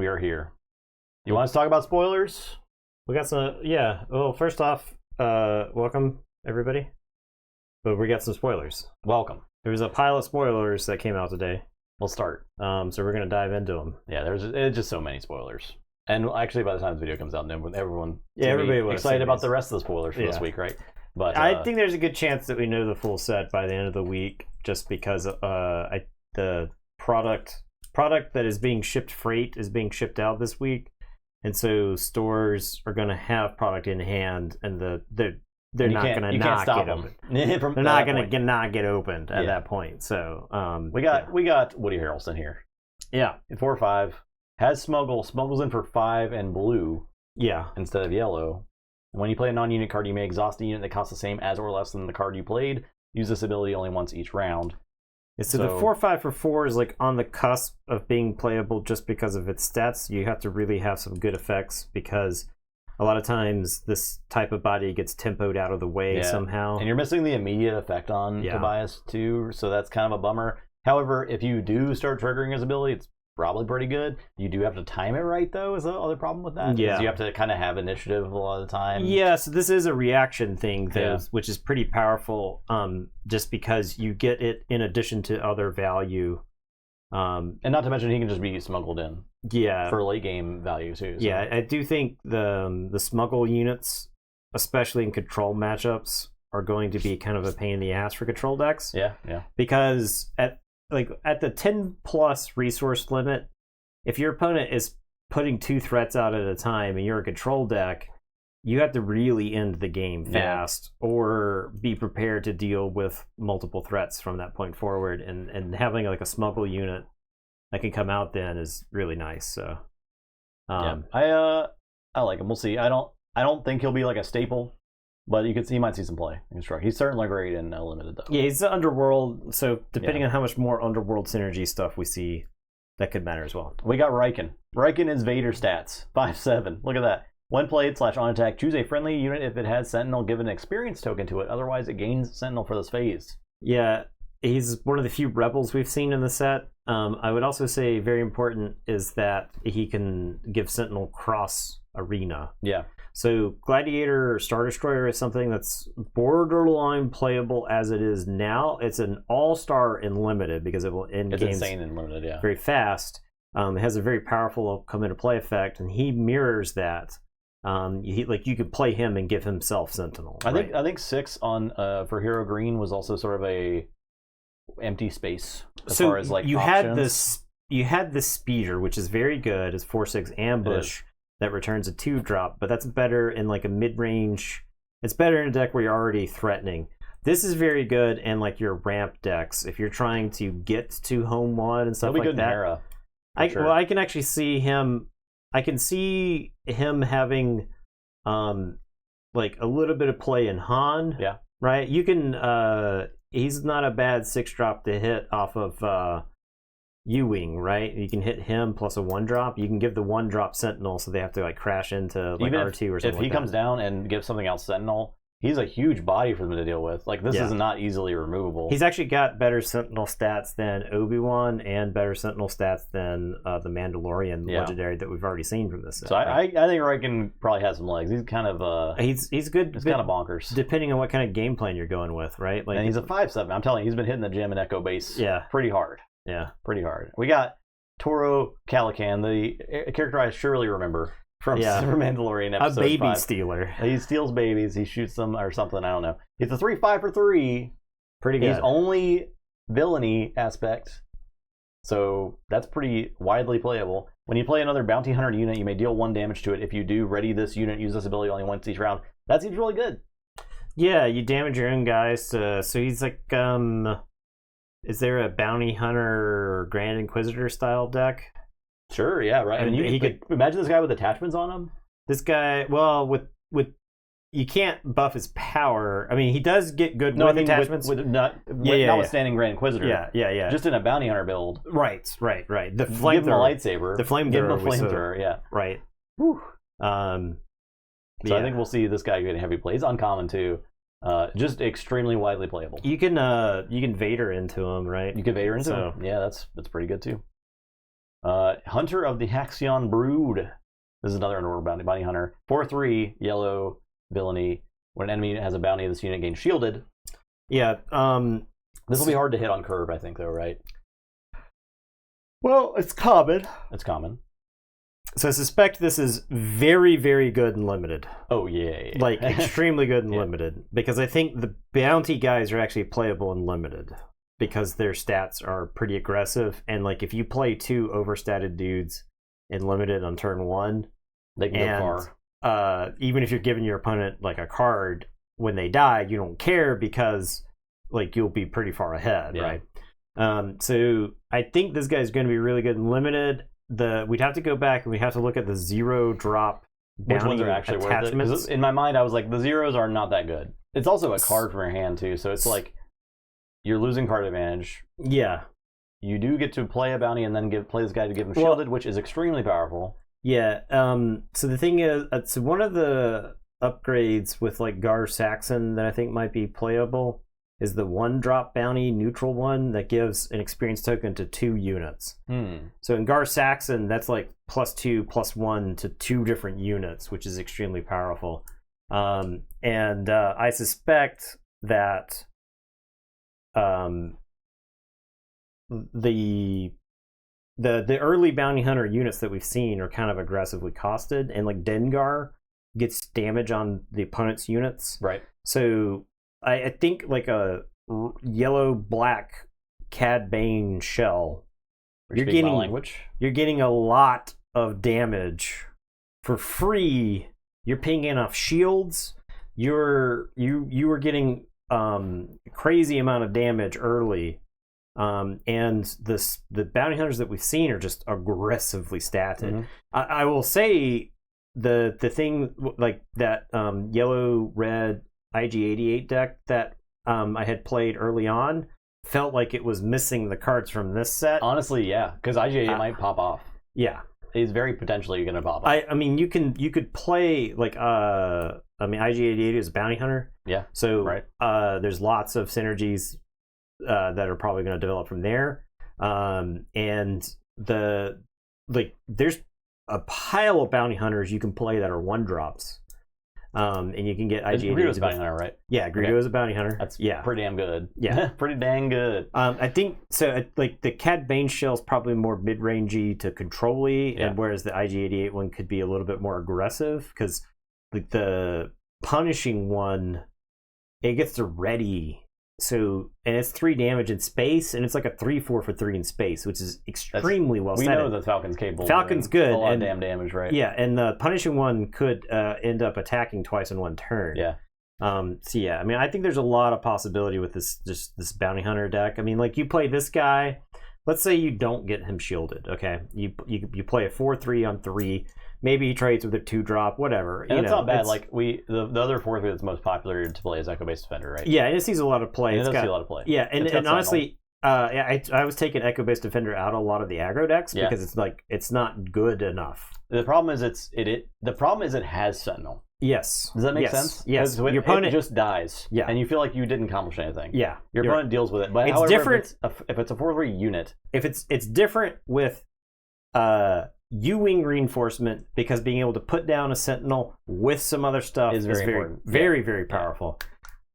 We are here. You want us to talk about spoilers? We got some, yeah. Well, first off, welcome everybody. But we got some spoilers. Welcome. There was a pile of spoilers that came out today. We'll start. So we're gonna dive into them. Yeah, it's just so many spoilers. And actually, by the time this video comes out, everyone everybody was excited about the rest of the spoilers for this week, right? But I think there's a good chance that we know the full set by the end of the week, just because the product that is being shipped freight is being shipped out this week, and so stores are going to have product in hand, and they're not going to not get opened. They're not going to not get opened at that point. So we got Woody Harrelson here. Yeah, in 4 or 5 has smuggles in for 5 and blue. Yeah, instead of yellow. When you play a non-unit card, you may exhaust a unit that costs the same as or less than the card you played. Use this ability only once each round. So the 4/5 for 4 is like on the cusp of being playable just because of its stats. You have to really have some good effects because a lot of times this type of body gets tempoed out of the way somehow. And you're missing the immediate effect on Tobias too, so that's kind of a bummer. However, if you do start triggering his ability, it's probably pretty good. You do have to time it right, though, is the other problem with that. Yeah. You have to kind of have initiative a lot of the time. Yeah, so this is a reaction thing, though, which is pretty powerful, just because you get it in addition to other value. And not to mention he can just be smuggled in. Yeah. For late game value, too. So. Yeah, I do think the smuggle units, especially in control matchups, are going to be kind of a pain in the ass for control decks. Yeah. Because at the 10 plus resource limit, if your opponent is putting 2 threats out at a time and you're a control deck, you have to really end the game fast or be prepared to deal with multiple threats from that point forward. And having like a smuggle unit that can come out then is really nice. So I like him. We'll see. I don't think he'll be like a staple. But you might see some play. He's certainly great in limited, though. Yeah, he's the Underworld, so depending on how much more Underworld synergy stuff we see, that could matter as well. We got Riken. Riken is Vader stats. 5/7. Look at that. When played / on attack, choose a friendly unit if it has Sentinel, give an experience token to it. Otherwise, it gains Sentinel for this phase. Yeah, he's one of the few Rebels we've seen in the set. I would also say very important is that he can give Sentinel cross arena. Yeah. So Gladiator or Star Destroyer is something that's borderline playable as it is now. It's an all-star in limited because it will end games insane in limited, very fast. It has a very powerful come into play effect, and he mirrors that. You could play him and give himself Sentinel. I think 6 on for Hero Green was also sort of a empty space as far as like you options. had the Speeder, which is very good as 4/6 ambush. That returns a 2-drop, but that's better in like a mid-range. It's better in a deck where you're already threatening. This is very good in like your ramp decks if you're trying to get to home one and stuff like that. He'll be good in Hera. Well, I can actually see him. I can see him having, like a little bit of play in Han. Yeah. Right. You can. He's not a bad 6-drop to hit off of. U-Wing, right? You can hit him plus a 1-drop. You can give the 1-drop Sentinel, so they have to like crash into like R2 or something. If he comes down and gives something else Sentinel, he's a huge body for them to deal with. Like this is not easily removable. He's actually got better Sentinel stats than Obi-Wan and better Sentinel stats than the Mandalorian legendary that we've already seen from this set. So I think Riken probably has some legs. He's kind of he's good. It's kind of bonkers, depending on what kind of game plan you're going with, right? Like, and he's a 5/7. I'm telling you, he's been hitting the gem and Echo base pretty hard. Yeah, pretty hard. We got Toro Calican, the character I surely remember from Super Mandalorian episode 5. A baby stealer. He steals babies. He shoots them or something. I don't know. He's a 3/5 for 3. Pretty good. He's only villainy aspect, so that's pretty widely playable. When you play another bounty hunter unit, you may deal 1 damage to it. If you do, ready this unit, use this ability only once each round. That seems really good. Yeah, you damage your own guys. So he's like is there a bounty hunter or Grand Inquisitor style deck? Sure, yeah, right. I mean, he could imagine this guy with attachments on him. This guy, well, with you can't buff his power. I mean, he does get good attachments. Notwithstanding Grand Inquisitor. Yeah. Just in a bounty hunter build. Right. The Give him a lightsaber. The flamethrower. Give him a flamethrower. Yeah. Right. Whew. So I think we'll see this guy getting heavy play. He's uncommon too. Just extremely widely playable. You can Vader into him, right? You can Vader into him. Yeah, that's pretty good too. Hunter of the Haxion Brood. This is another underworld bounty hunter. 4/3 yellow villainy. When an enemy has a bounty, this unit gains shielded. Yeah. This will be hard to hit on curve, I think, though, right? Well, it's common. It's common. So I suspect this is very, very good and limited. Oh, yeah. Like, extremely good and Yeah. limited. Because I think the bounty guys are actually playable and limited. Because their stats are pretty aggressive. And, like, if you play 2 overstated dudes in limited on turn 1... They can go far. Even if you're giving your opponent, like, a card when they die, you don't care because, like, you'll be pretty far ahead, Yeah. right? So I think this guy's going to be really good and limited. We'd have to go back and we have to look at the 0-drop Which ones are actually worth it? 'Cause in my mind, I was like, the zeros are not that good. It's also a card from your hand, too, so it's like you're losing card advantage. Yeah. You do get to play a bounty and then play this guy to give him shielded, which is extremely powerful. Yeah. So the thing is, so one of the upgrades with, like, Gar Saxon that I think might be playable is the 1-drop bounty neutral one that gives an experience token to 2 units. So in Gar Saxon, that's like +2, +1 to 2 different units, which is extremely powerful. And I suspect that the early bounty hunter units that we've seen are kind of aggressively costed, and like Dengar gets damage on the opponent's units. Right. So I think like a yellow-black Cad Bane shell, you're getting a lot of damage for free. You're paying enough shields. You were getting crazy amount of damage early. And the bounty hunters that we've seen are just aggressively statted. Mm-hmm. I will say the thing like that yellow red IG-88 deck that I had played early on felt like it was missing the cards from this set. Honestly, yeah, because IG-88 might pop off. Yeah, it's very potentially going to pop off. I mean, you could play like IG-88 is a bounty hunter. Yeah. So right. There's lots of synergies that are probably going to develop from there. And there's a pile of bounty hunters you can play that are 1-drops. And you can get IG-88. Greedo's a bounty hunter, right? Yeah, Greedo is a bounty hunter. That's pretty damn good. Yeah. Pretty dang good. I think so. Like the Cad Bane shell is probably more mid-rangey to control-y, and whereas the IG-88 one could be a little bit more aggressive because like the punishing one, it gets to ready. So, and it's 3 damage in space, and it's like a 3/4 for 3 in space, which is extremely well set. We know the Falcon's capable. Falcon's good. A lot of damn damage, right? Yeah, and the punishing one could end up attacking twice in one turn. Yeah. So yeah, I mean, I think there's a lot of possibility with this bounty hunter deck. I mean, like you play this guy. Let's say you don't get him shielded. Okay, you play a 4/3 on 3. Maybe he trades with a 2-drop, whatever. And it's not bad. Like the other 4/3 that's most popular to play is Echo Based Defender, right? Yeah, it sees a lot of play. It does see a lot of play. Yeah, and honestly, I was taking Echo Based Defender out of a lot of the aggro decks because it's not good enough. The problem is it has Sentinel. Yes. Does that make sense? Yes. Your opponent just dies. Yeah. And you feel like you didn't accomplish anything. Yeah. Your opponent deals with it. But it's different if it's a 4/3 unit. If it's different with U-wing reinforcement because being able to put down a Sentinel with some other stuff is very important. Very, very powerful.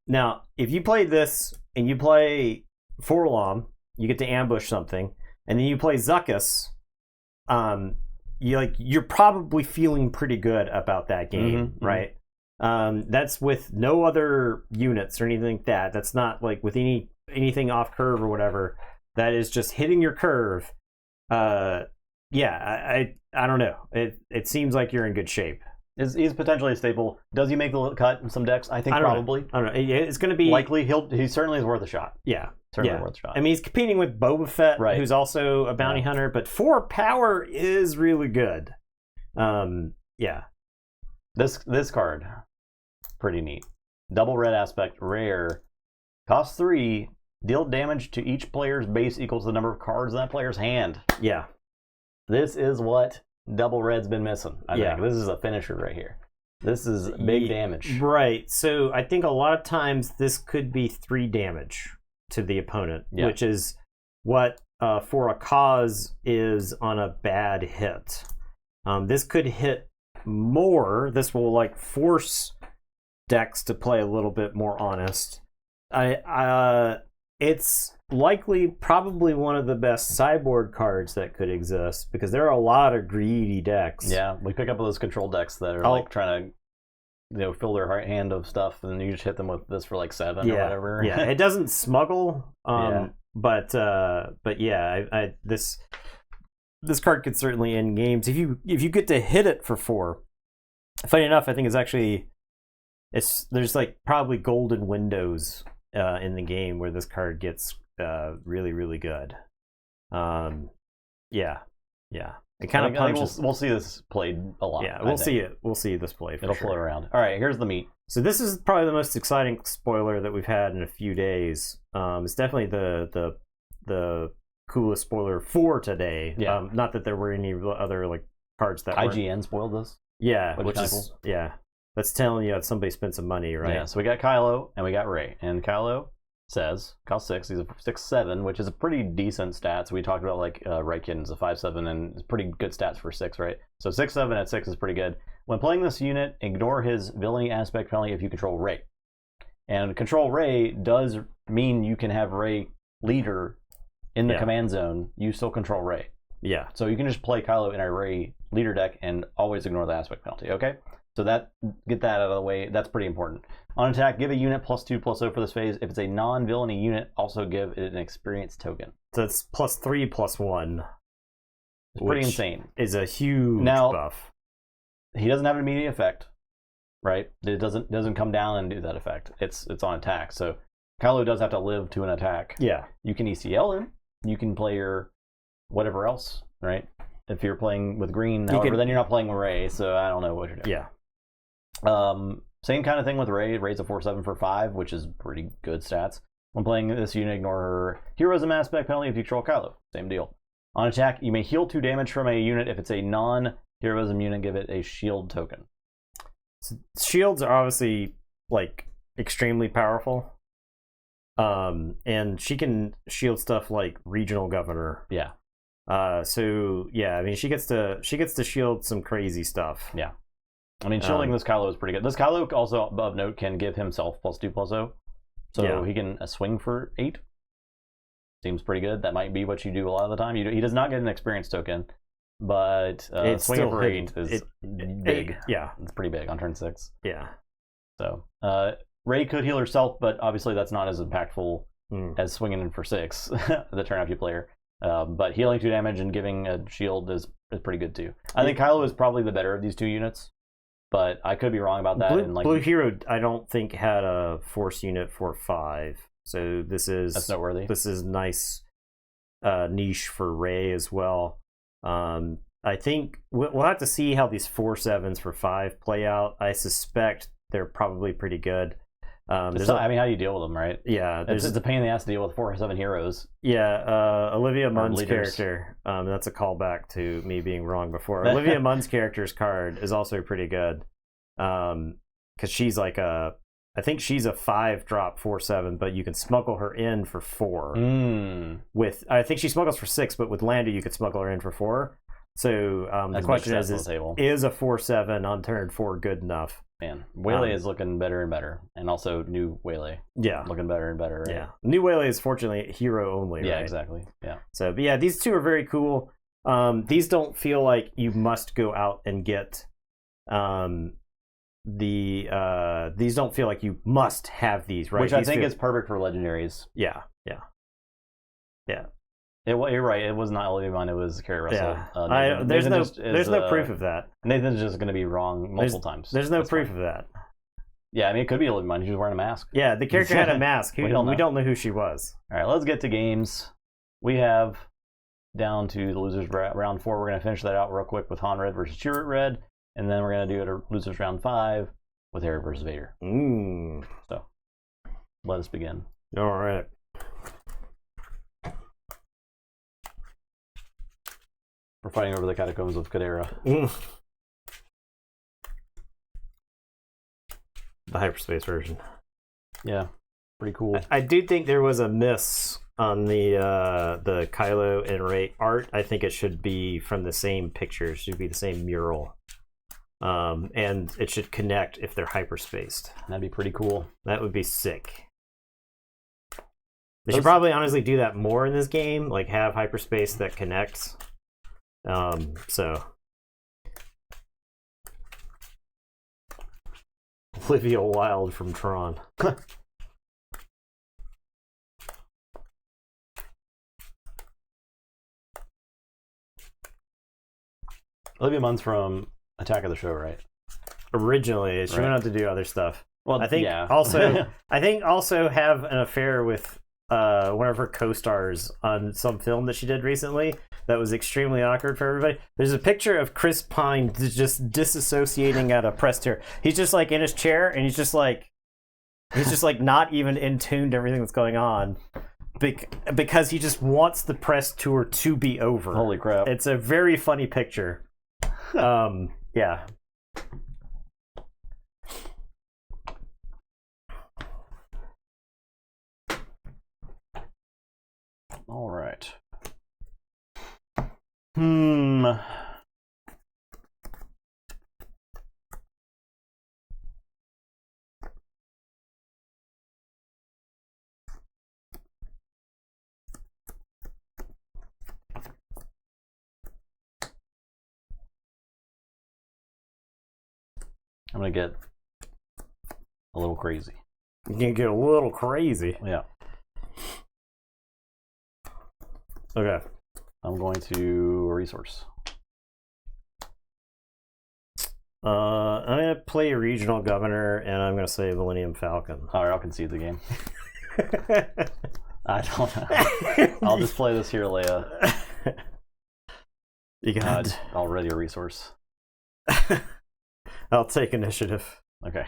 Now, if you play this and you play Forlom, you get to ambush something, and then you play Zuckuss, you're probably feeling pretty good about that game, right? That's with no other units or anything like that. That's not like with anything off curve or whatever. That is just hitting your curve. I don't know. It seems like you're in good shape. He's potentially a staple. Does he make the cut in some decks? I think probably. I don't know. It's going to be likely. He certainly is worth a shot. Yeah, certainly worth a shot. I mean, he's competing with Boba Fett, who's also a bounty hunter, but 4 power is really good. This card, pretty neat. Double red aspect, rare, cost 3. Deal damage to each player's base equals the number of cards in that player's hand. Yeah. This is what double red's been missing. I think this is a finisher right here. This is big damage. Right. So I think a lot of times this could be 3 damage to the opponent, which is what for a cause is on a bad hit. This could hit more. This will like force decks to play a little bit more honest. It's likely probably one of the best sideboard cards that could exist because there are a lot of greedy decks. Yeah, we pick up those control decks that are like trying to fill their hand of stuff, and you just hit them with this for like 7 or whatever. Yeah, it doesn't smuggle. Yeah. But yeah, this card could certainly end games if you get to hit it for 4. Funny enough, I think there's like probably golden windows in the game where this card gets really, really good. Yeah. It kind of punches. We'll see this played a lot. Yeah, we'll see it. We'll see this play. It'll float around. All right, here's the meat. So this is probably the most exciting spoiler that we've had in a few days. It's definitely the coolest spoiler for today. Yeah. Not that there were any other like cards that IGN spoiled this. Yeah, which is cool. Yeah. That's telling you that somebody spent some money, right? Yeah. So we got Kylo and we got Rey, and Kylo says cost 6. He's a 6/7, which is a pretty decent stats. We talked about like Raikin's a 5/7, and it's pretty good stats for 6, right? So 6/7 at 6 is pretty good. When playing this unit, ignore his villainy aspect penalty if you control Rey. And control Rey does mean you can have Rey leader in the command zone. You still control Rey. Yeah. So you can just play Kylo in a Rey leader deck and always ignore the aspect penalty. Okay. So get that out of the way. That's pretty important. On attack, give a unit +2/+0 for this phase. If it's a non-villainy unit, also give it an experience token. So it's +3/+1. It's pretty insane. Is a huge buff. He doesn't have an immediate effect, right? It doesn't come down and do that effect. It's on attack. So Kylo does have to live to an attack. Yeah. You can ECL him. You can play your whatever else, right? If you're playing with green, however, then you're not playing with Rey, so I don't know what you're doing. Yeah. Same kind of thing with Rey. Rey's a 4/7 for 5, which is pretty good stats. When playing this unit, ignore her heroism aspect penalty if you control Kylo. Same deal. On attack, you may heal 2 damage from a unit. If it's a non-heroism unit, give it a shield token. So shields are obviously like extremely powerful. And she can shield stuff like regional governor. Yeah. So yeah, I mean she gets to shield some crazy stuff. Yeah. I mean, shielding this Kylo is pretty good. This Kylo also, of note, can give himself +2/+0. So he can swing for 8. Seems pretty good. That might be what you do a lot of the time. He does not get an experience token, but swinging for 8 is big. Yeah. It's pretty big on turn 6. Yeah. So Rey could heal herself, but obviously that's not as impactful as swinging in for 6, the turn after you play her. But healing 2 damage and giving a shield is pretty good too. I think Kylo is probably the better of these 2 units, but I could be wrong about that. Blue Hero, I don't think had a force unit for 5, so that's noteworthy. This is nice niche for Rey as well. I think we'll have to see how these 4/7s for 5 play out. I suspect they're probably pretty good. I mean, how do you deal with them, right? Yeah, it's a pain in the ass to deal with 4/7 heroes. Yeah, Olivia Munn's character. That's a callback to me being wrong before. Olivia Munn's character's card is also pretty good, because she's like I think she's a 5-drop 4/7, but you can smuggle her in for 4. I think she smuggles for 6, but with Lando you could smuggle her in for 4. So the question is a 4/7 on turn 4 good enough? Man, Waylay is looking better and better, and also new Waylay. Yeah, looking better and better. Right? Yeah, new Waylay is fortunately hero only. Yeah, right? exactly. Yeah. So, but yeah, these 2 are very cool. These don't feel like you must go out and get. These don't feel like you must have these, right? Which I think is perfect for legendaries. Yeah. You're right. It was not Olivia Munn. It was Carrie Russell. Yeah. There's no proof of that. Nathan's just going to be wrong multiple times. There's no proof of that. Yeah, I mean, it could be Olivia Munn. She was wearing a mask. Yeah, the character had a mask. We don't know who she was. All right, let's get to games. We have down to the losers round 4. We're going to finish that out real quick with Han Red versus Chirrut Red, and then we're going to do it a losers round 5 with Harry versus Vader. So let us begin. All right. We're fighting over the catacombs of Kadera. The hyperspace version. Yeah, pretty cool. I do think there was a miss the Kylo and Rey art. I think it should be from the same picture. It should be the same mural. And it should connect if they're hyperspaced. That'd be pretty cool. That would be sick. They should probably honestly do that more in this game, like have hyperspace that connects. So Olivia Wilde from Tron. Olivia Munn's from Attack of the Show, right? Originally, she went on to do other stuff. Well, I think yeah. also have an affair with one of her co-stars on some film that she did recently that was extremely awkward for everybody. There's a picture of Chris Pine just disassociating at a press tour. He's just like in his chair and he's just like not even in tune to everything that's going on because he just wants the press tour to be over. Holy crap. It's a very funny picture. Yeah. All right. I'm gonna get a little crazy. You can get a little crazy. Yeah. Okay. I'm going to resource. I'm gonna play a regional governor, and I'm gonna say Millennium Falcon. All right, I'll concede the game. I don't know. I'll just play this here, Leia. You got already a resource. I'll take initiative. Okay.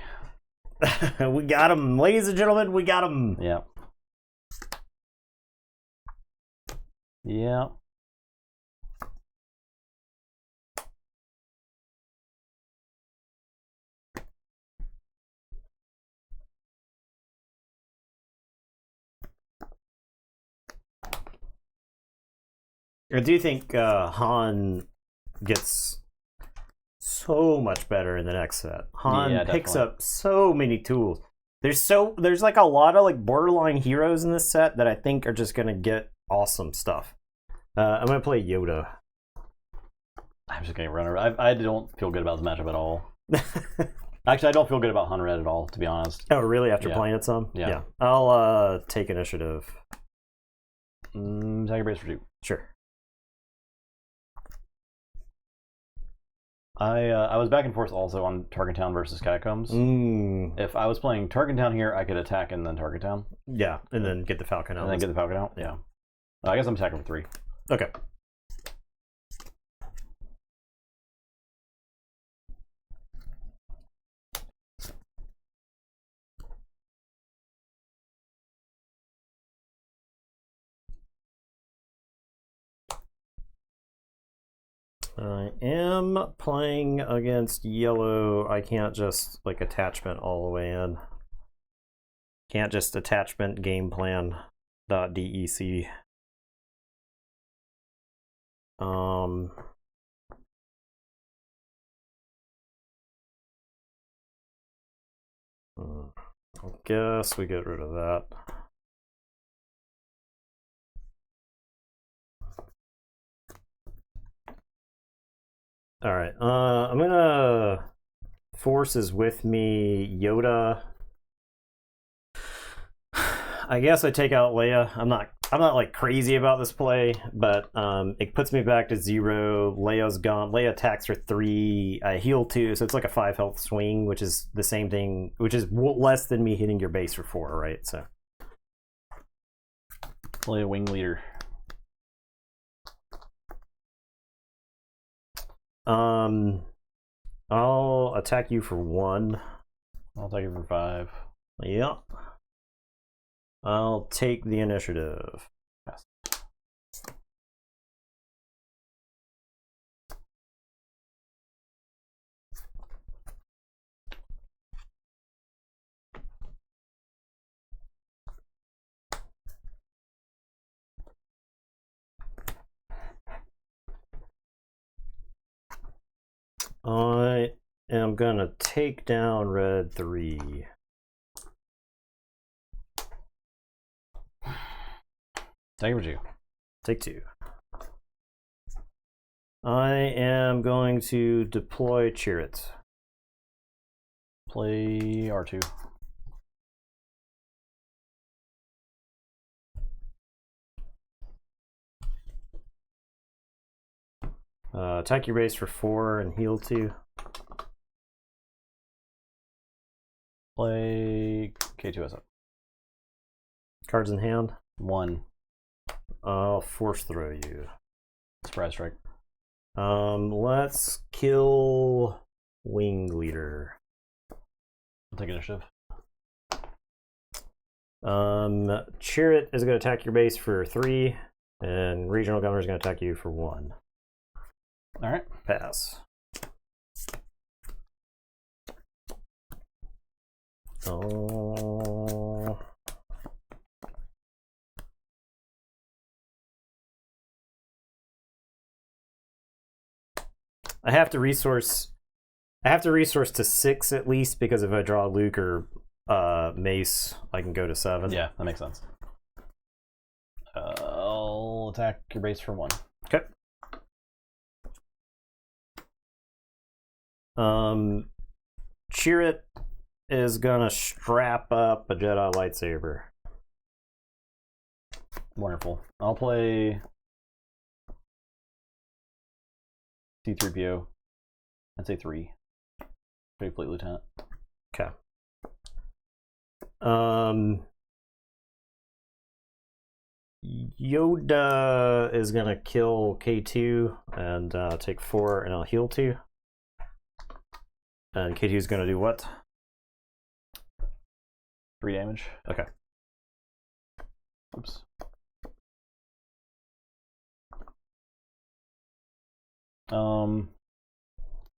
We got him, ladies and gentlemen. We got him. Yeah. Yeah. I do think Han gets so much better in the next set. Han picks up so many tools. There's like a lot of like borderline heroes in this set that I think are just gonna get awesome stuff. I'm gonna play Yoda. I'm just gonna run around. I don't feel good about this matchup at all. Actually, I don't feel good about Hun Red at all, to be honest. Oh, really? After playing it some? Yeah. I'll take initiative. Tiger Brace for 2. Sure. I was back and forth also on Target Town versus Catacombs. If I was playing Target Town here, I could attack and then Target Town. Yeah, and then get the Falcon out. And then get the Falcon out? Yeah. I guess I'm attacking for 3. Okay. I am playing against yellow. I can't just like attachment all the way in. Can't just attachment game plan .dec. I guess we get rid of that. All right. I'm gonna forces with me Yoda. I guess I take out Leia. I'm not like crazy about this play, but it puts me back to 0. Leia's gone. Leia attacks for 3. I heal 2, so it's like a 5 health swing, which is the same thing, which is less than me hitting your base for 4, right? So Leia wing leader. I'll attack you for 1. I'll attack you for 5. Yep. I'll take the initiative. Yes. I am gonna take down red 3. Take or 2. Take 2. I am going to deploy Chirrut. Play R2. Attack your base for 4 and heal 2. Play K2S up. Cards in hand. 1. I'll force throw you. Surprise strike. Let's kill Wing Leader. I'll take initiative. Chirrut is going to attack your base for 3, and Regional Governor is going to attack you for 1. All right. Pass. Oh. I have to resource to 6 at least, because if I draw Luke or Mace, I can go to 7. Yeah, that makes sense. I'll attack your base for 1. Okay. Chirrut is gonna strap up a Jedi lightsaber. Wonderful. I'll play C3PO. I'd say 3. Play Fleet Lieutenant. Okay. Yoda is gonna kill K2 and take 4, and I'll heal 2. And K2 is gonna do what? 3 damage. Okay. Oops.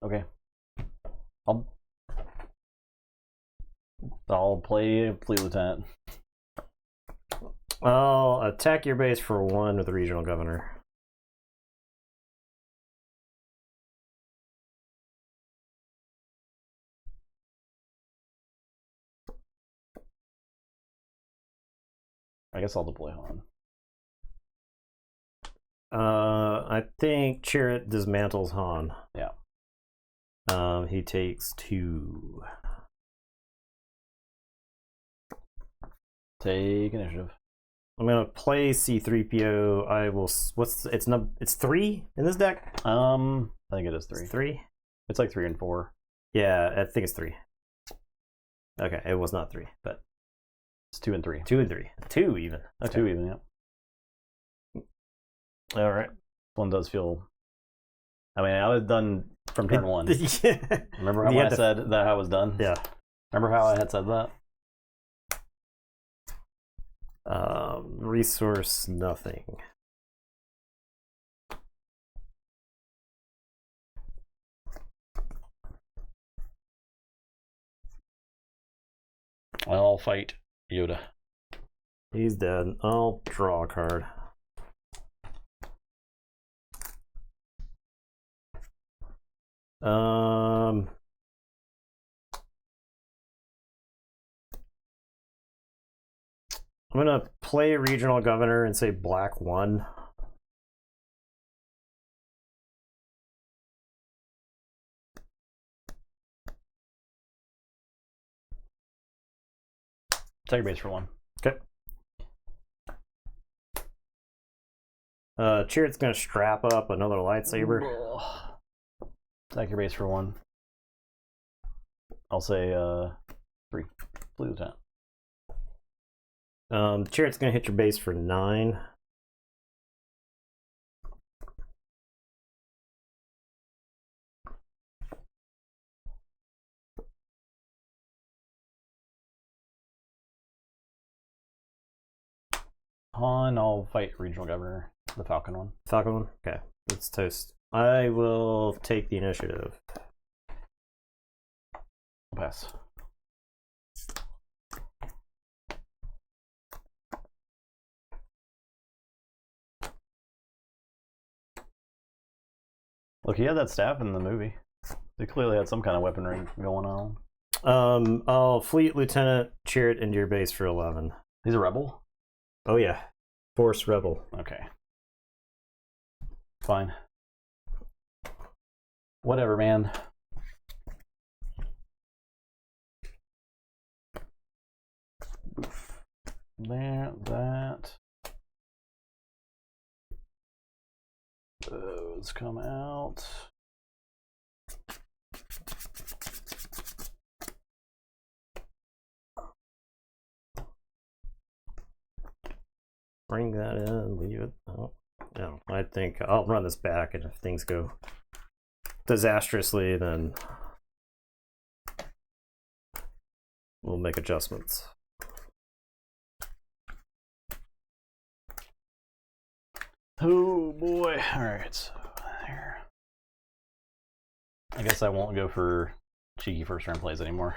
Okay. I'll play Fleet Lieutenant. I'll attack your base for 1 with the Regional Governor. I guess I'll deploy Han. I think Chirrut dismantles Han. Yeah. He takes 2. Take initiative. I'm gonna play C3PO. I will. It's 3 in this deck. I think it is 3. It's 3. It's like 3 and 4. Yeah, I think it's 3. Okay, it was not 3, but It's 2 and 3. 2 and 3. 2 even. Okay. 2 even. Yeah. All right. One does feel. I mean, I was done from turn 1. Yeah. Remember how I said that I was done? Yeah. Remember how I had said that? Resource nothing. I'll fight Yoda. He's dead. I'll draw a card. I'm gonna play Regional Governor and say black 1. Take your base for 1. Okay. Chirrut's gonna strap up another lightsaber. Attack your base for 1. I'll say 3. Fleet Lieutenant. Chirrut's gonna hit your base for 9. Han, I'll fight Regional Governor, the Falcon one. Falcon 1? Okay. Let's toast. I will take the initiative. I'll pass. Look, he had that staff in the movie. They clearly had some kind of weaponry going on. I'll Fleet Lieutenant Chirrut into your base for 11. He's a rebel? Oh, yeah. Force Rebel. Okay. Fine. Whatever, man. Oof. That. Those come out. Bring that in, leave it. Oh, no, I think I'll run this back, and if things go disastrously, then we'll make adjustments. Oh boy. Alright, so there. I guess I won't go for cheeky first round plays anymore.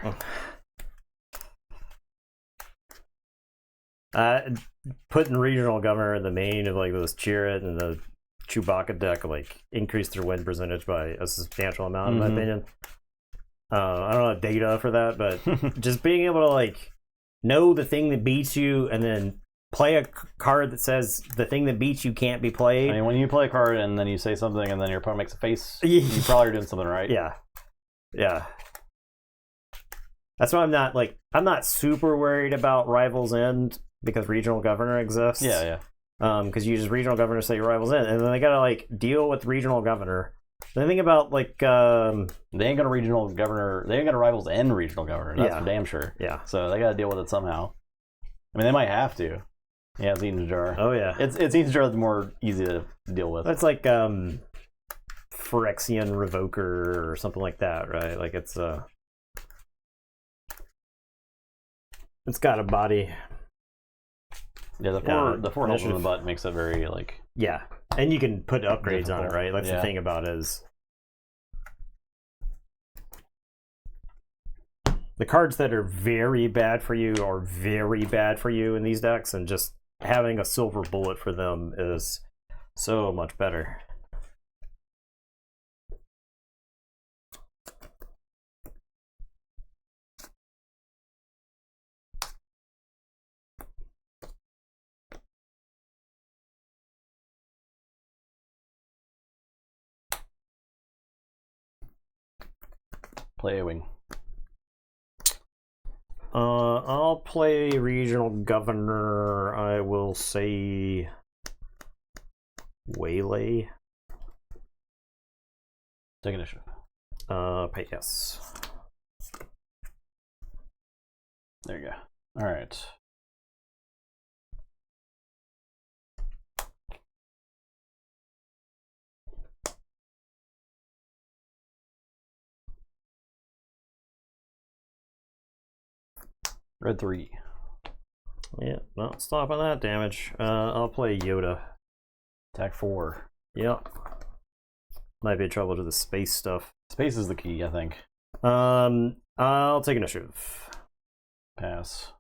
Putting regional governor in the main of like those Chirrut and the Chewbacca deck like increased their win percentage by a substantial amount, in my opinion. I don't know data for that, but just being able to like know the thing that beats you and then play a card that says the thing that beats you can't be played. I mean, when you play a card and then you say something and then your opponent makes a face, you probably are doing something right. Yeah. That's why I'm not super worried about Rivals End because regional governor exists. Yeah. Because you just regional governor say your Rivals End, and then they gotta like deal with regional governor. The thing about like they ain't gonna regional governor. They ain't gonna Rivals End regional governor. That's for damn sure. Yeah. So they gotta deal with it somehow. I mean, they might have to. Yeah, it's Eaton's Jar. Oh yeah, it's Eaton's Jar that's more easy to deal with. That's like Phyrexian Revoker or something like that, right? Like it's got a body. Yeah, the four holes in the butt makes it very like. Yeah, and you can put upgrades difficult. on it, right? That's the thing about it is the cards that are very bad for you are very bad for you in these decks, and just having a silver bullet for them is so much better. Play a wing. I'll play regional governor. I will say Waylay. Take initiative. Pay yes. There you go. All right. Red 3. Yeah, not stopping that damage. I'll play Yoda. Attack 4. Yep. Might be trouble to the space stuff. Space is the key, I think. I'll take initiative. Pass.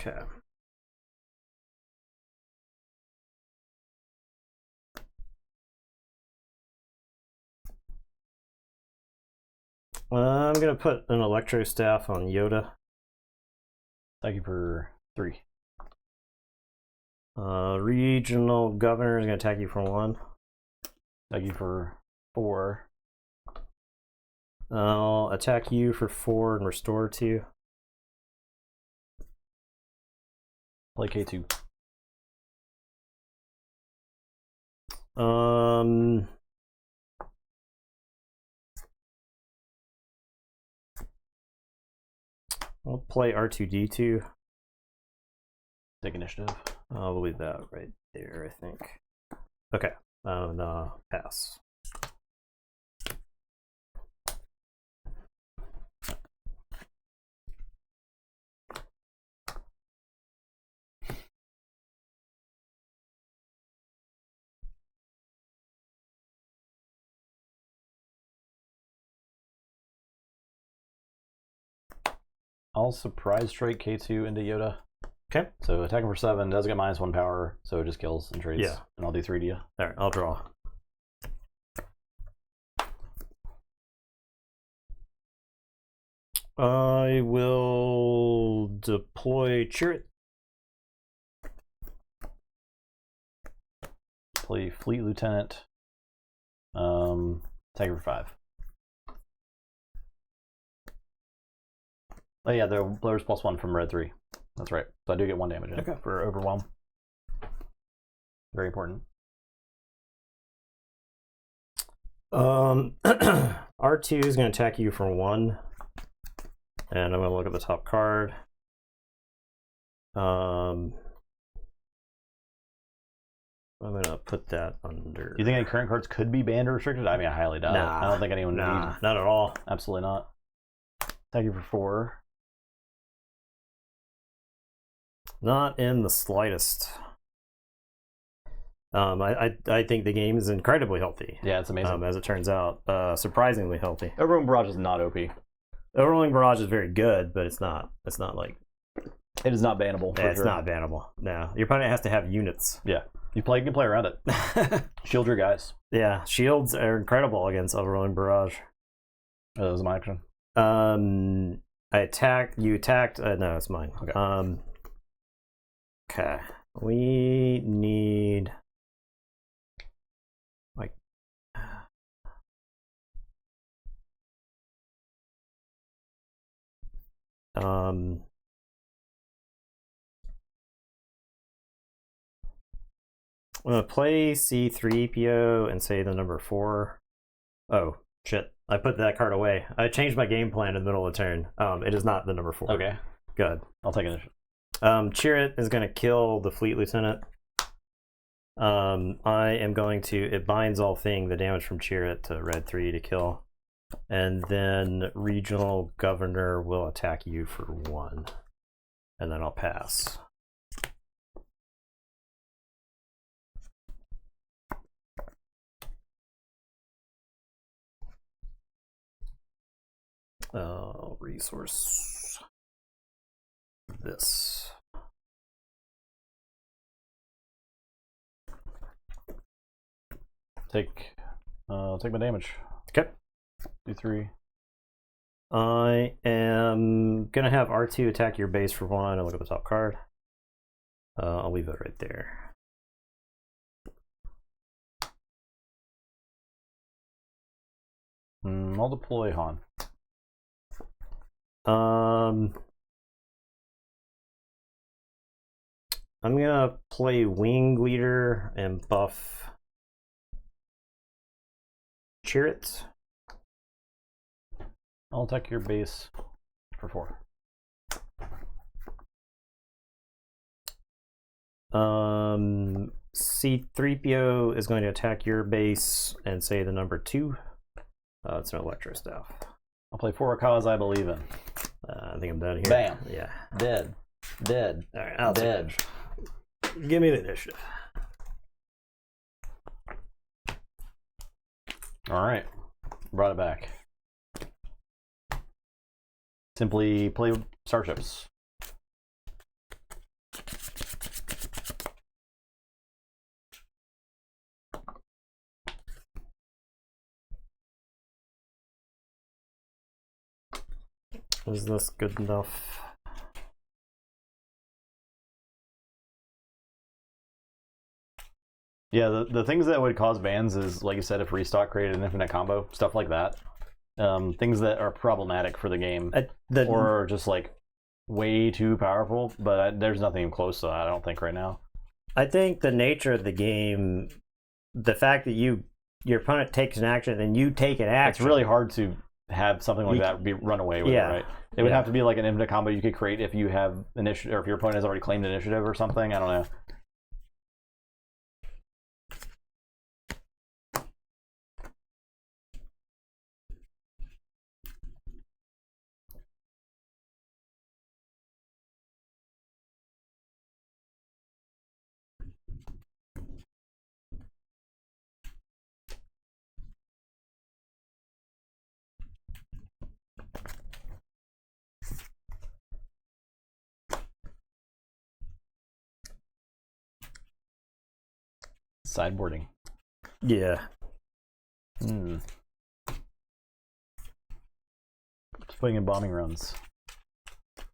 Okay. I'm gonna put an electro staff on Yoda. Thank you for 3. Regional governor is gonna attack you for 1. Thank you for 4. I'll attack you for 4 and restore 2. Play K2. I'll play R2D2. Take initiative. I'll leave that right there, I think. Okay. Pass. I'll surprise strike K2 into Yoda. Okay. So attacking for 7 does get -1 power, so it just kills and trades. Yeah. And I'll do 3 to you. All right, I'll draw. I will deploy Chirrut. Play Fleet Lieutenant. Attacking for 5. Oh yeah, there's +1 from red 3. That's right. So I do get 1 damage in for overwhelm. Very important. R2 is going to attack you for 1. And I'm going to look at the top card. I'm going to put that under. Do you think any current cards could be banned or restricted? I mean, I highly doubt it. I don't think anyone not at all. Absolutely not. Thank you for 4. Not in the slightest. I think the game is incredibly healthy. Yeah, it's amazing. As it turns out, surprisingly healthy. Overwhelming Barrage is not OP. Overwhelming Barrage is very good, but it's not like it is not bannable. Yeah, it's not bannable. No, your opponent has to have units. Yeah, you can play around it. Shield your guys. Yeah, shields are incredible against Overwhelming Barrage. Oh, that was my action. I attacked. You attacked. No, it's mine. Okay. Okay. We need like I'm gonna play C3PO and say the number 4. Oh shit! I put that card away. I changed my game plan in the middle of the turn. It is not the number 4. Okay. Good. I'll take initiative. Chirrut is going to kill the Fleet Lieutenant. I am going to, it binds all thing, the damage from Chirrut to red 3 to kill. And then Regional Governor will attack you for 1. And then I'll pass. Resource. This. Take my damage. Okay. Do 3. I am gonna have R2 attack your base for 1. I'll look at the top card. I'll leave it right there. I'll deploy Han. I'm gonna play Wing Leader and buff Chirrut. I'll attack your base for 4. C3PO is going to attack your base and say the number 2. It's an Electro Staff. I'll play 4 cause I believe in. I think I'm done here. Bam. Yeah. Dead. All right, I'll dead. Give me the initiative. All right. Brought it back. Simply play starships. Is this good enough? Yeah, the things that would cause bans is, like you said, if restock created an infinite combo, stuff like that. Things that are problematic for the game, or just like way too powerful. But there's nothing even close to that, I don't think, right now. I think the nature of the game, the fact that your opponent takes an action and you take an action, it's really hard to have something like that be run away with, right? It would have to be like an infinite combo you could create if you have initiative, or if your opponent has already claimed initiative or something. I don't know. Sideboarding. Yeah. Just putting in bombing runs.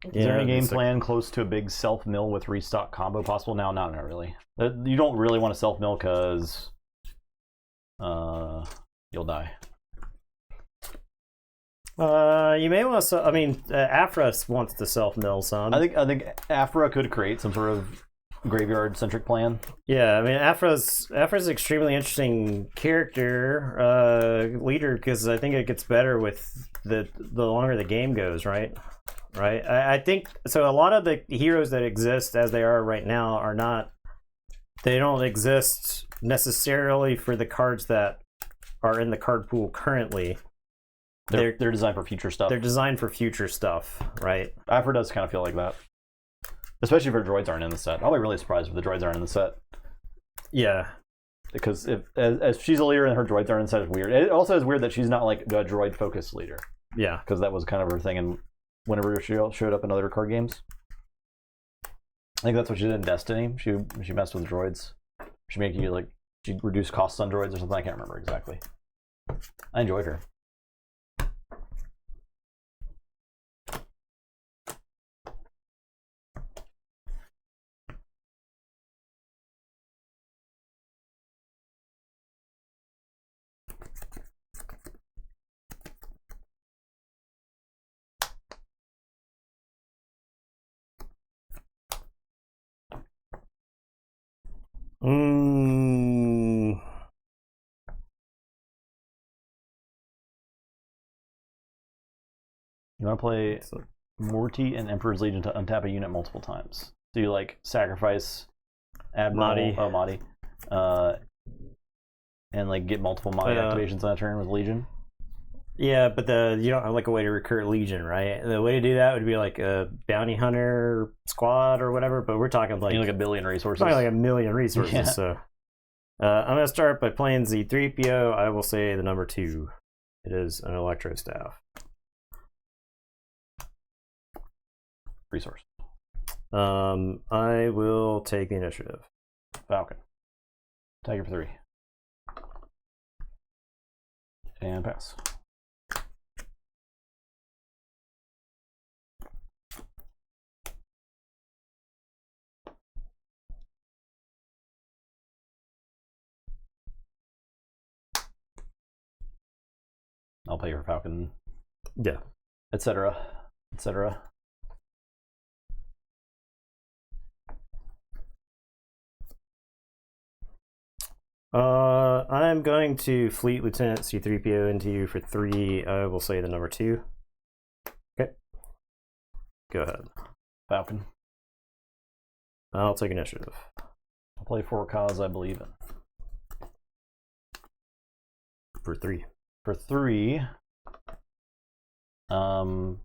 Is there any game plan close to a big self-mill with restock combo possible? No, not really. You don't really want to self-mill because you'll die. You may want to. I mean, Afra wants to self-mill some. I think Afra could create some sort of graveyard-centric plan. Yeah, I mean, Afra's an extremely interesting character, leader, because I think it gets better with the longer the game goes, right? Right. I think so. A lot of the heroes that exist as they are right now are not. They don't exist necessarily for the cards that are in the card pool currently. They're designed for future stuff. They're designed for future stuff, right? Afra does kind of feel like that. Especially if her droids aren't in the set. I'll be really surprised if the droids aren't in the set. Yeah. Because as she's a leader and her droids aren't in the set, it's weird. It also is weird that she's not like a droid-focused leader. Yeah. Because that was kind of her thing and whenever she showed up in other card games. I think that's what she did in Destiny. She messed with droids. She made you like she reduced costs on droids or something. I can't remember exactly. I enjoyed her. You want to play Morty and Emperor's Legion to untap a unit multiple times. So you like sacrifice Admiral Mahdi, and like get multiple Mahdi activations on that turn with Legion. Yeah, but you don't have like a way to recruit Legion, right? The way to do that would be like a bounty hunter squad or whatever. But we're talking like you need like a billion resources. Probably like a million resources. Yeah. So I'm gonna start by playing Z3PO. I will say the number 2. It is an Electro Staff. Resource. I will take the initiative. Falcon. Tiger for 3. And pass. I'll pay for Falcon. Yeah. Etc. Etc. I'm going to Fleet Lieutenant C3PO into you for 3. I will say the number 2. Okay. Go ahead. Falcon. I'll take initiative. I'll play for a cause I believe in. For 3. For 3. Waylay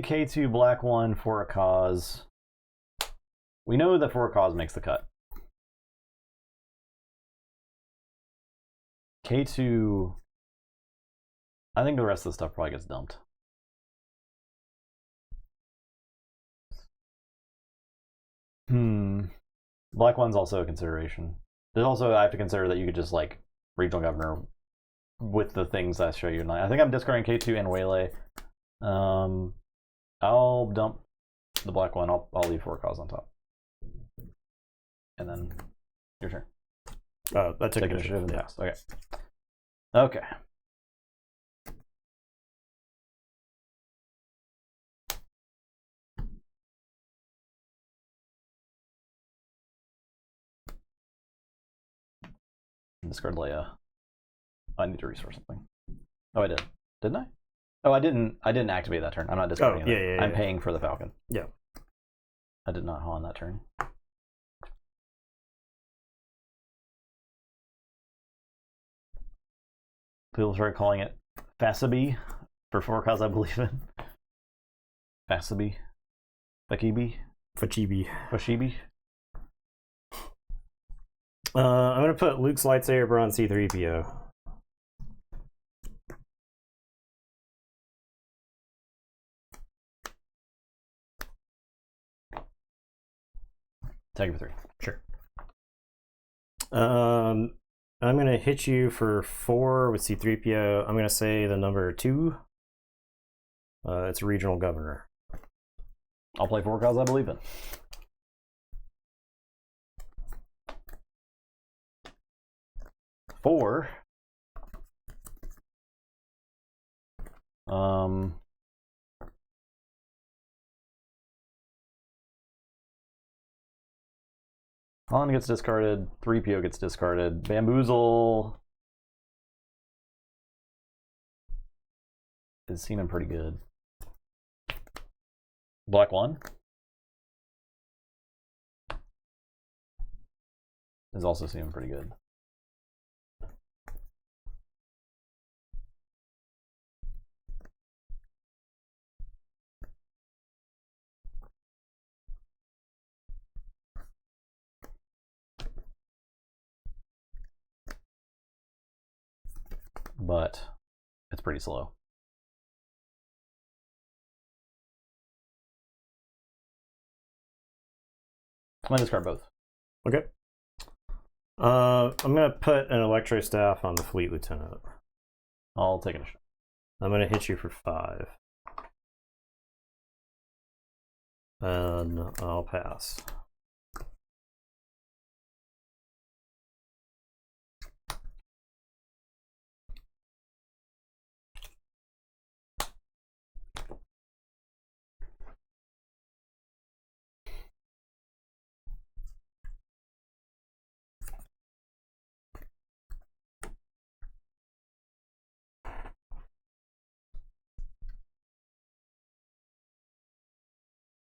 K2 Black 1 for a cause. We know that for a cause makes the cut. K2. I think the rest of the stuff probably gets dumped. Black 1's also a consideration. There's also, I have to consider that you could just like regional governor with the things I show you tonight. I think I'm discarding K2 and Waylay. I'll dump the Black 1. I'll leave for a cause on top. And then your turn. That's take initiative and pass. Okay. Okay. Discard Leia. I need to resource something. Oh, I did. Didn't I? Oh, I didn't activate that turn. I'm not discarding it. Yeah. I'm paying for the Falcon. Yeah. I did not on that turn. People start calling it Fasabi for 4 cause I believe in. Fasabi. Fakibi. Fashibi. I'm gonna put Luke's lightsaber on C3PO. Take it for 3. Sure. I'm gonna hit you for 4 with C3PO. I'm gonna say the number 2. It's a regional governor. I'll play 4 because I believe in. Four. Han gets discarded. 3PO gets discarded. Bamboozle is seeming pretty good. Black 1 is also seeming pretty good. But it's pretty slow. I'm gonna discard both. Okay. I'm gonna put an electro staff on the fleet lieutenant. I'll take it. I'm gonna hit you for 5. And I'll pass.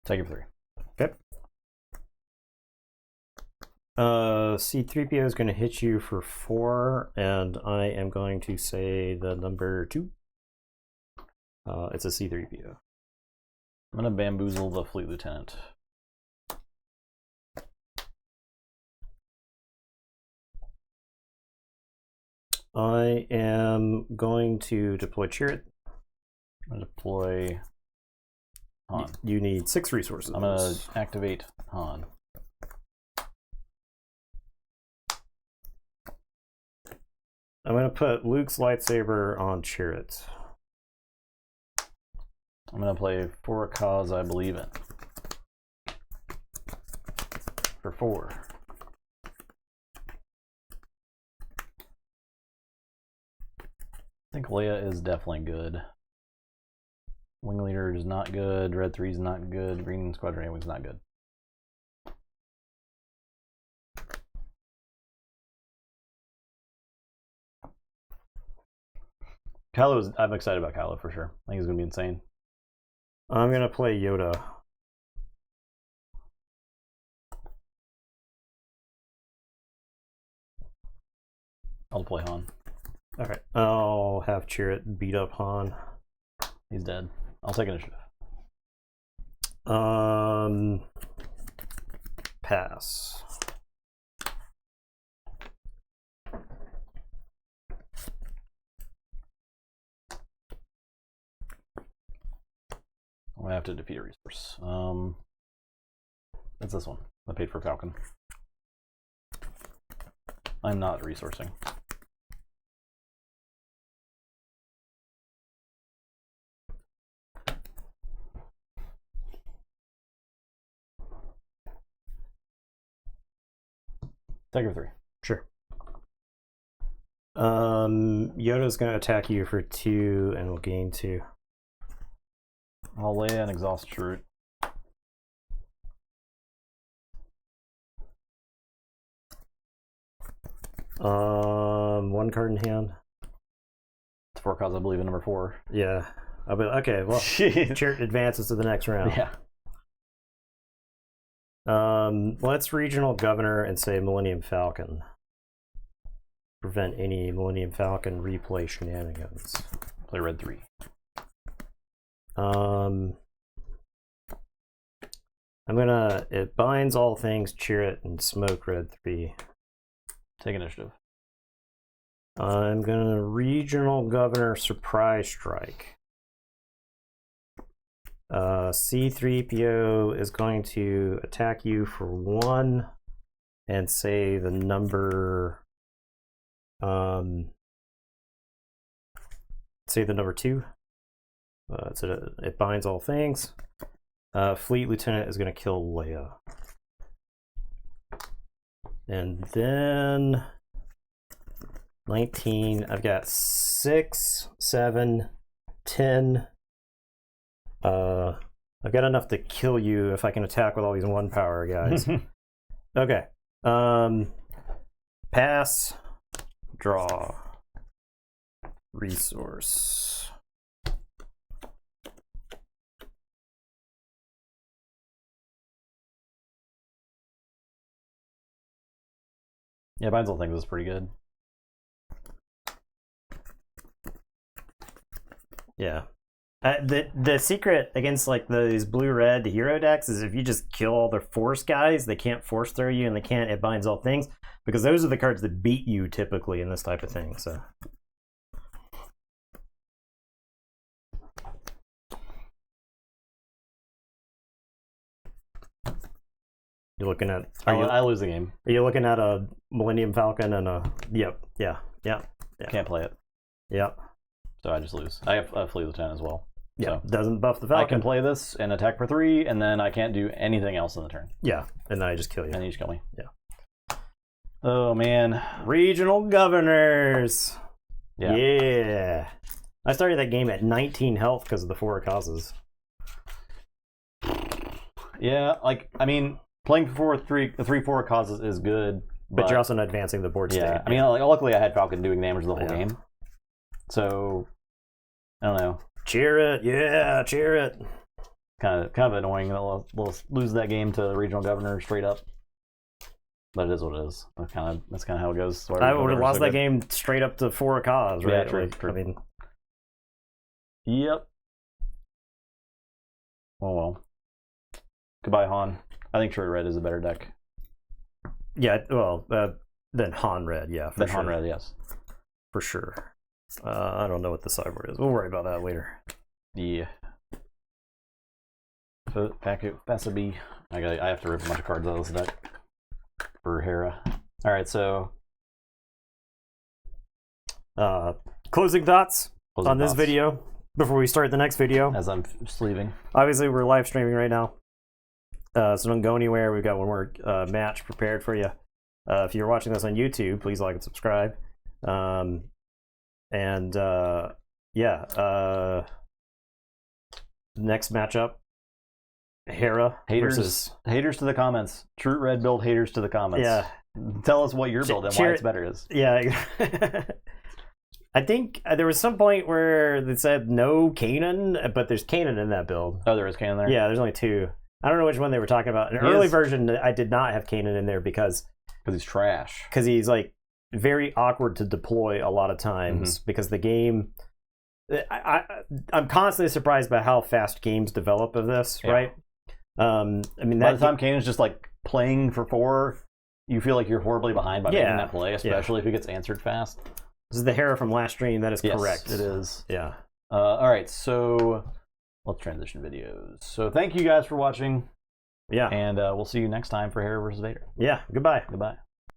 Take it for 3. Okay. C3PO is going to hit you for 4, and I am going to say the number 2. It's a C3PO. I'm gonna bamboozle the fleet lieutenant. I am going to deploy Chirrut. I'm gonna deploy Han. You need 6 resources. I'm gonna activate Han. I'm gonna put Luke's lightsaber on Chirrut. I'm gonna play For a Cause I Believe in. For 4. I think Leia is definitely good. Wing Leader is not good. Red 3 is not good. Green Squadron A-Wing is not good. I'm excited about Kylo for sure. I think he's gonna be insane. I'm gonna play Yoda. I'll play Han. Alright, I'll have Chirrut beat up Han. He's dead. I'll take initiative. Pass. I'm gonna have to defeat a resource. It's this one. I paid for Falcon. I'm not resourcing. Take her 3. Sure. Yoda's gonna attack you for 2 and will gain 2. I'll lay an exhaust Chirrut. One card in hand. It's For a Cause I Believe in number 4. Yeah. I'll be okay. Well, Chirrut advances to the next round. Yeah. Let's regional governor and say Millennium Falcon. Prevent any Millennium Falcon replay shenanigans. Play Red 3. It binds all things Chirrut and smoke Red 3. Take initiative. I'm gonna regional governor surprise strike. C3PO is going to attack you for 1 and say the number, say the number 2. So it binds all things. Fleet Lieutenant is going to kill Leia. And then 19, I've got 6, 7, 10. I've got enough to kill you if I can attack with all these 1 power guys. Okay. Pass, draw, resource. Yeah, binds all things is pretty good. Yeah. The secret against like these blue-red hero decks is if you just kill all their force guys, they can't force throw you and they can't it binds all things, because those are the cards that beat you typically in this type of thing. So you're looking at I lose the game. Are you looking at a Millennium Falcon and a yeah. Can't play it. Yep. So I just lose. I have a Fleet Lieutenant as well. Yeah, so doesn't buff the Falcon. I can play this and attack for 3, and then I can't do anything else in the turn. Yeah, and then I just kill you. And you just kill me. Yeah. Oh, man. Regional Governors. Yeah. Yeah. I started that game at 19 health because of the 4 causes. Yeah, like, I mean, playing for 3/4 causes is good. But you're also not advancing the board state. Yeah, I mean, like, luckily I had Falcon doing damage the whole game. So, I don't know. Chirrut, yeah, Chirrut. Kind of annoying. We'll lose that game to the regional governor straight up. But it is what it is. That's kind of how it goes. So I would have lost that game straight up to 4 cause, right? Yeah, true. I mean, yep. Oh well. Goodbye, Han. I think Chirrut Red is a better deck yeah. Well, than Han Red, yeah, for than sure. Han Red. Yes, For sure. I don't know what the sideboard is. We'll worry about that later. yeah. So back at Fasabi. I have to rip a bunch of cards out of this deck for Hera. All right, so Closing thoughts closing on this thoughts video before we start the next video. as I'm sleeving. Obviously, we're live streaming right now, so don't go anywhere. We've got one more match prepared for you. If you're watching this on YouTube, please like and subscribe. Next matchup, Hera versus Haters to the comments. Chirrut Red build haters to the comments. Yeah. Tell us what your build and why it's better is. Yeah. I think there was some point where they said no Kanan, but there's Kanan in that build. Oh, there is Kanan there? Yeah, there's only 2. I don't know which one they were talking about. An early version, I did not have Kanan in there because he's trash. Because he's like very awkward to deploy a lot of times because the game. I'm constantly surprised by how fast games develop of this, right? I mean, by the time Kanan's just like playing for 4, you feel like you're horribly behind by making that play, especially if it gets answered fast. This is the Hera from last stream. That is correct. It is. Yeah. All right, so let's transition videos. So thank you guys for watching. Yeah. And we'll see you next time for Hera versus Vader. Yeah. Goodbye. Goodbye.